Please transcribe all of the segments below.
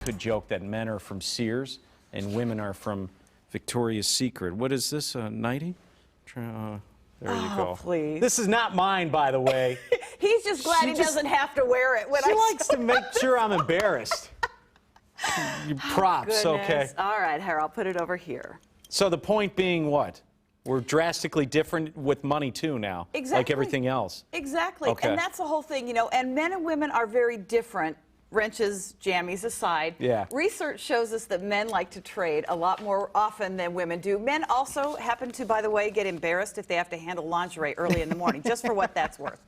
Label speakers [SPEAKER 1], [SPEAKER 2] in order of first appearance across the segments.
[SPEAKER 1] Could joke that men are from Sears and women are from Victoria's Secret. What is this, a nightie? There you go.
[SPEAKER 2] Please.
[SPEAKER 1] This is not mine, by the way.
[SPEAKER 2] He's just glad he doesn't have to wear it.
[SPEAKER 1] She likes to make sure I'm embarrassed. You props, okay.
[SPEAKER 2] All right, here, I'll put it over here.
[SPEAKER 1] So the point being what? We're drastically different with money, too, now.
[SPEAKER 2] Exactly.
[SPEAKER 1] Like everything else.
[SPEAKER 2] Exactly.
[SPEAKER 1] Okay.
[SPEAKER 2] And that's the whole thing, you know, and men and women are very different. Wrenches, jammies aside,
[SPEAKER 1] yeah.
[SPEAKER 2] Research shows us that men like to trade a lot more often than women do. Men also happen to, by the way, get embarrassed if they have to handle lingerie early in the morning, just for what that's worth.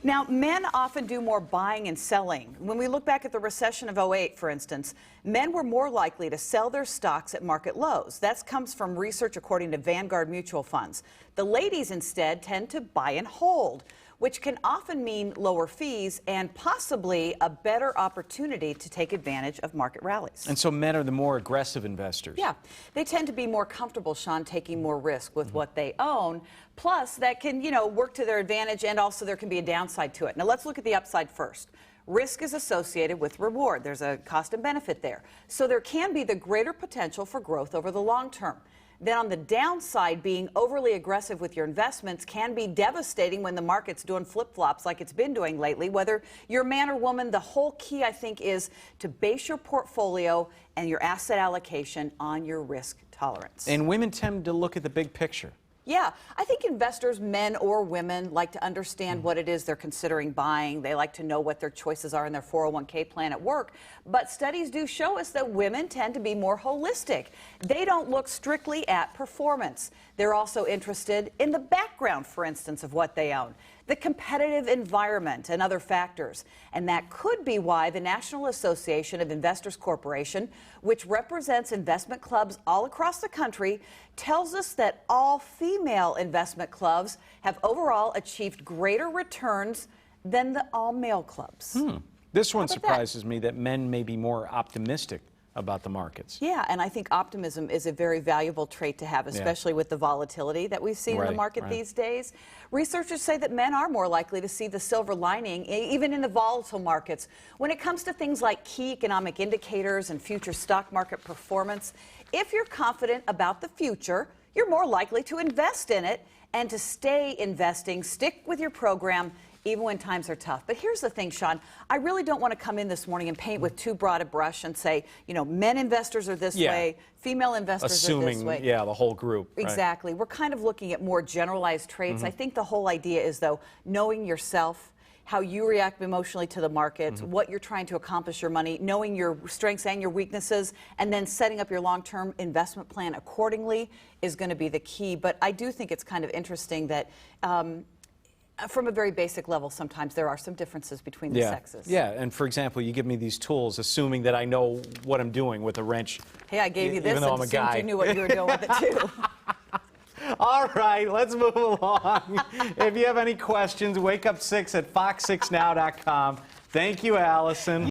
[SPEAKER 2] Now, men often do more buying and selling. When we look back at the recession of '08, for instance, men were more likely to sell their stocks at market lows. That comes from research according to Vanguard Mutual Funds. The ladies instead tend to buy and hold, which can often mean lower fees and possibly a better opportunity to take advantage of market rallies.
[SPEAKER 1] And so men are the more aggressive investors.
[SPEAKER 2] Yeah, they tend to be more comfortable, Sean, taking more risk with what they own. Plus, that can, you know, work to their advantage, and also there can be a downside to it. Now, let's look at the upside first. Risk is associated with reward. There's a cost and benefit there. So there can be the greater potential for growth over the long term. Then on the downside, being overly aggressive with your investments can be devastating when the market's doing flip-flops like it's been doing lately. Whether you're a man or woman, the whole key, I think, is to base your portfolio and your asset allocation on your risk tolerance.
[SPEAKER 1] And women tend to look at the big picture.
[SPEAKER 2] Yeah, I think investors, men or women, like to understand what it is they're considering buying. They like to know what their choices are in their 401k plan at work. But studies do show us that women tend to be more holistic. They don't look strictly at performance. They're also interested in the background, for instance, of what they own, the competitive environment, and other factors. And that could be why the National Association of Investors Corporation, which represents investment clubs all across the country, tells us that all female investment clubs have overall achieved greater returns than the all-male clubs.
[SPEAKER 1] This one surprises me, that men may be more optimistic about the markets.
[SPEAKER 2] Yeah, and I think optimism is a very valuable trait to have, especially with the volatility that we've seen in the market these days. Researchers say that men are more likely to see the silver lining, even in the volatile markets. When it comes to things like key economic indicators and future stock market performance, if you're confident about the future, you're more likely to invest in it and to stay investing, stick with your program, even when times are tough. But here's the thing, Sean, I really don't want to come in this morning and paint with too broad a brush and say, you know, men investors are this way, female investors are this way.
[SPEAKER 1] Yeah, the whole group.
[SPEAKER 2] Exactly. We're kind of looking at more generalized traits. I think the whole idea is, though, knowing yourself, how you react emotionally to the market, what you're trying to accomplish your money, knowing your strengths and your weaknesses, and then setting up your long-term investment plan accordingly is going to be the key. But I do think it's kind of interesting that from a very basic level, sometimes there are some differences between the sexes.
[SPEAKER 1] Yeah, and for example, you give me these tools, assuming that I know what I'm doing with a wrench.
[SPEAKER 2] Hey, I gave you this
[SPEAKER 1] even though I'm a guy.
[SPEAKER 2] You knew what you were doing with it, too.
[SPEAKER 1] All right, let's move along. If you have any questions, wake up 6 at fox6now.com. Thank you, Allison.